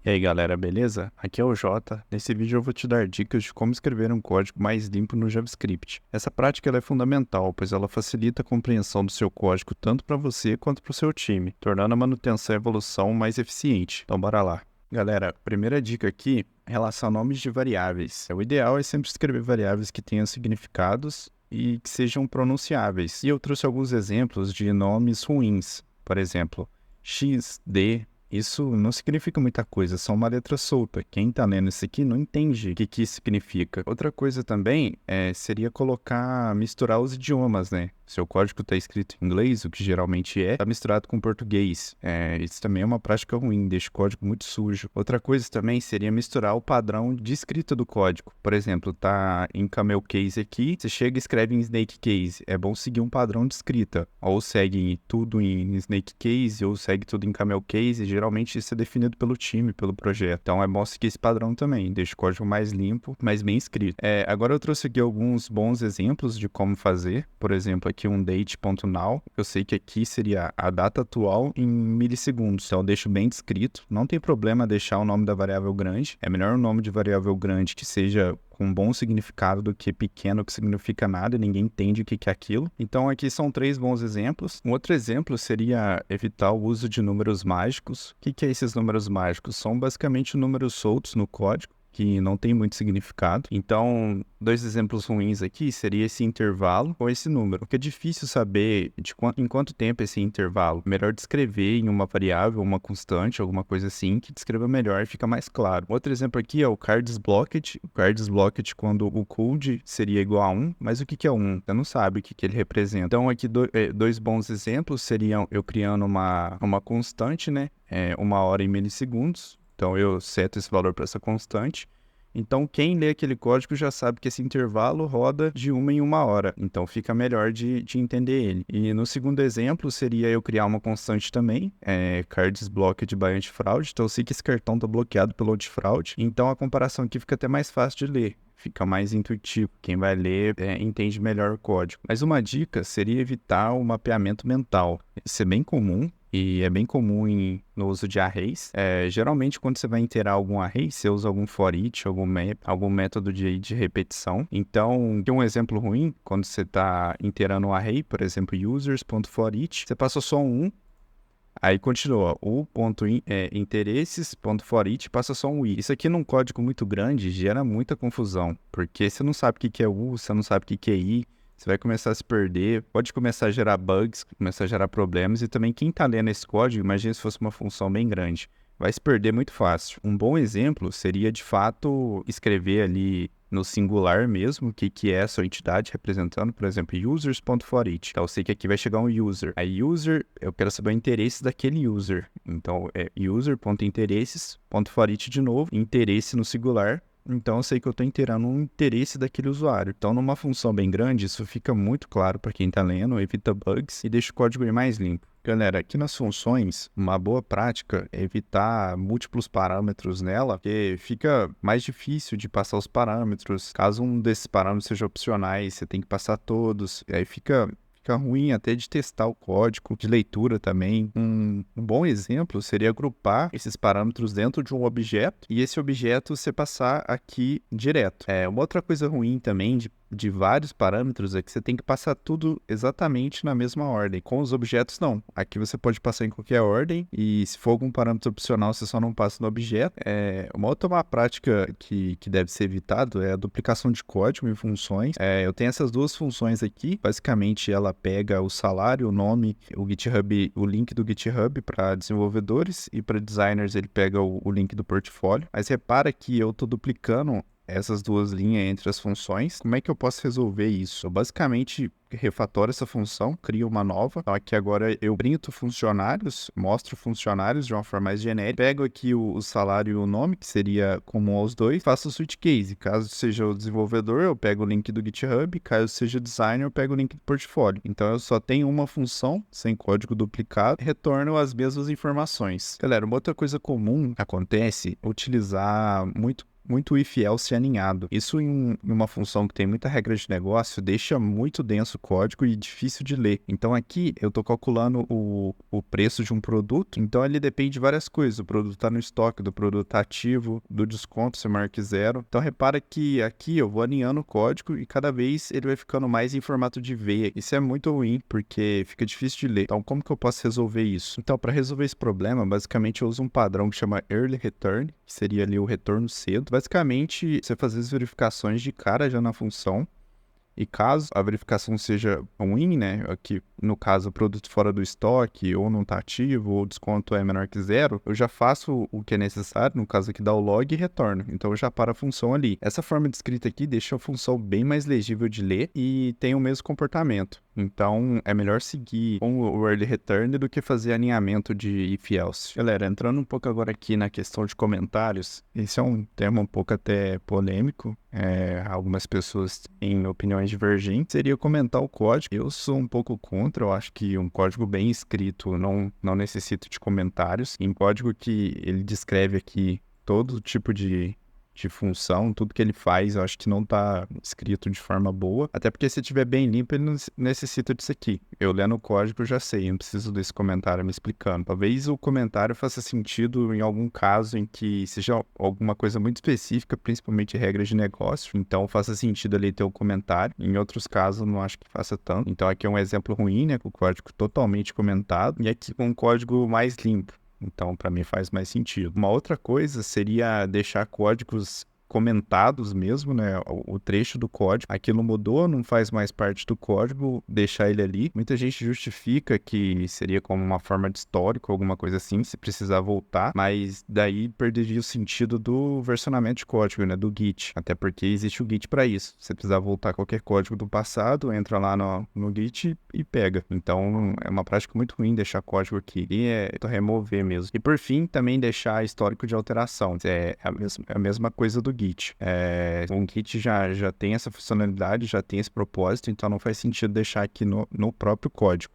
E aí galera, beleza? Aqui é o Jota. Nesse vídeo eu vou te dar dicas de como escrever um código mais limpo no JavaScript. Essa prática ela é fundamental, pois ela facilita a compreensão do seu código tanto para você quanto para o seu time, tornando a manutenção e a evolução mais eficiente. Então bora lá. Galera, primeira dica aqui em relação a nomes de variáveis. O ideal é sempre escrever variáveis que tenham significados e que sejam pronunciáveis. E eu trouxe alguns exemplos de nomes ruins. Por exemplo, x, d. Isso não significa muita coisa, só uma letra solta. Quem tá lendo isso aqui não entende o que isso significa. Outra coisa também seria misturar os idiomas, né? Seu código está escrito em inglês, o que geralmente está misturado com português. Isso também é uma prática ruim, deixa o código muito sujo. Outra coisa também seria misturar o padrão de escrita do código. Por exemplo, tá em camel case aqui, você chega e escreve em snake case. É bom seguir um padrão de escrita. Ou segue tudo em snake case, ou segue tudo em camel case. Geralmente isso é definido pelo time, pelo projeto. Então é bom seguir esse padrão também, deixa o código mais limpo, mais bem escrito. Agora eu trouxe aqui alguns bons exemplos de como fazer. Por exemplo, aqui um date.now. Eu sei que aqui seria a data atual em milissegundos. Então eu deixo bem descrito. Não tem problema deixar o nome da variável grande. É melhor o nome de variável grande que seja com um bom significado do que pequeno que significa nada e ninguém entende o que é aquilo. Então aqui são 3 bons exemplos. Um outro exemplo seria evitar o uso de números mágicos. O que é esses números mágicos? São basicamente números soltos no código que não tem muito significado. Então, 2 exemplos ruins aqui seria esse intervalo ou esse número, porque é difícil saber em quanto tempo esse intervalo. Melhor descrever em uma variável, uma constante, alguma coisa assim, que descreva melhor e fica mais claro. Outro exemplo aqui é o card's blocked. O card's blocked quando o code seria igual a 1, mas o que é 1? Você não sabe o que ele representa. Então, aqui 2 bons exemplos seriam eu criando uma constante, né? 1 hora em milissegundos. Então, eu seto esse valor para essa constante. Então, quem lê aquele código já sabe que esse intervalo roda de 1 em 1 hora. Então, fica melhor de entender ele. E no segundo exemplo, seria eu criar uma constante também, cards blocked by antifraud. Então, eu sei que esse cartão está bloqueado pelo antifraud. Então, a comparação aqui fica até mais fácil de ler. Fica mais intuitivo. Quem vai ler entende melhor o código. Mas uma dica seria evitar o mapeamento mental. Isso é bem comum. E é bem comum no uso de arrays. Geralmente, quando você vai iterar algum array, você usa algum for each, algum método de repetição. Então, um exemplo ruim, quando você está iterando um array, por exemplo, users.forEach, você passou só um, aí continua, interesses.forEach passa só um i. Isso aqui num código muito grande gera muita confusão, porque você não sabe o que é u, você não sabe o que é i. Você vai começar a se perder, pode começar a gerar bugs, começar a gerar problemas. E também quem está lendo esse código, imagina se fosse uma função bem grande, vai se perder muito fácil. Um bom exemplo seria, de fato, escrever ali no singular mesmo, o que é a sua entidade representando, por exemplo, users.forEach. Então, eu sei que aqui vai chegar um user. Aí, user, eu quero saber o interesse daquele user. Então, user.interesses.forEach de novo, interesse no singular. Então, eu sei que eu estou inteirando um interesse daquele usuário. Então, numa função bem grande, isso fica muito claro para quem está lendo, evita bugs e deixa o código mais limpo. Galera, aqui nas funções, uma boa prática é evitar múltiplos parâmetros nela, porque fica mais difícil de passar os parâmetros. Caso um desses parâmetros seja opcionais, você tem que passar todos. Aí fica ruim até de testar o código, de leitura também. Um bom exemplo seria agrupar esses parâmetros dentro de um objeto e esse objeto você passar aqui direto. Uma outra coisa ruim também de vários parâmetros é que você tem que passar tudo exatamente na mesma ordem. Com os objetos, não. Aqui você pode passar em qualquer ordem e se for algum parâmetro opcional, você só não passa no objeto. Uma outra prática que deve ser evitado é a duplicação de código em funções. Eu tenho essas 2 funções aqui. Basicamente, ela pega o salário, o nome, o GitHub, o link do GitHub para desenvolvedores e para designers ele pega o link do portfólio. Mas repara que eu estou duplicando essas 2 linhas entre as funções. Como é que eu posso resolver isso? Eu basicamente refatora essa função, crio uma nova. Então aqui agora eu printo funcionários, mostro funcionários de uma forma mais genérica. Pego aqui o salário e o nome, que seria comum aos 2. Faço o switch case. Caso seja o desenvolvedor, eu pego o link do GitHub. Caso seja o designer, eu pego o link do portfólio. Então eu só tenho uma função, sem código duplicado, retorno as mesmas informações. Galera, uma outra coisa comum acontece é utilizar muito if else aninhado. Isso em uma função que tem muita regra de negócio deixa muito denso o código e difícil de ler. Então aqui eu estou calculando o preço de um produto, então ele depende de várias coisas. O produto está no estoque, do produto tá ativo, do desconto se marca 0. Então repara que aqui eu vou aninhando o código e cada vez ele vai ficando mais em formato de veia. Isso é muito ruim porque fica difícil de ler. Então como que eu posso resolver isso? Então para resolver esse problema, basicamente eu uso um padrão que chama Early Return, que seria ali o retorno cedo. Basicamente você fazer as verificações de cara já na função. E caso a verificação seja ruim, né, aqui no caso o produto fora do estoque, ou não está ativo, ou o desconto é menor que 0, eu já faço o que é necessário, no caso aqui dá o log e retorno. Então eu já paro a função ali. Essa forma de escrita aqui deixa a função bem mais legível de ler e tem o mesmo comportamento. Então é melhor seguir com o early return do que fazer alinhamento de if else. Galera, entrando um pouco agora aqui na questão de comentários, esse é um tema um pouco até polêmico. Algumas pessoas têm opiniões divergentes. Seria comentar o código. Eu sou um pouco contra. Eu acho que um código bem escrito não necessita de comentários. Em código que ele descreve aqui todo tipo de função, tudo que ele faz, eu acho que não está escrito de forma boa. Até porque se estiver bem limpo, ele não necessita disso aqui. Eu lendo o código, eu já sei, eu não preciso desse comentário me explicando. Talvez o comentário faça sentido em algum caso em que seja alguma coisa muito específica, principalmente regras de negócio, então faça sentido ali ter o comentário. Em outros casos, eu não acho que faça tanto. Então aqui é um exemplo ruim, né, com o código totalmente comentado, e aqui com um código mais limpo. Então, para mim faz mais sentido. Uma outra coisa seria deixar códigos comentados mesmo, né? O trecho do código. Aquilo mudou, não faz mais parte do código, deixar ele ali. Muita gente justifica que seria como uma forma de histórico, alguma coisa assim, se precisar voltar, mas daí perderia o sentido do versionamento de código, né? Do Git. Até porque existe o Git para isso. Se precisar voltar qualquer código do passado, entra lá no Git e pega. Então, é uma prática muito ruim deixar código aqui. E é remover mesmo. E por fim, também deixar histórico de alteração. É a mesma coisa do Git. O Git já tem essa funcionalidade, já tem esse propósito, então não faz sentido deixar aqui no próprio código.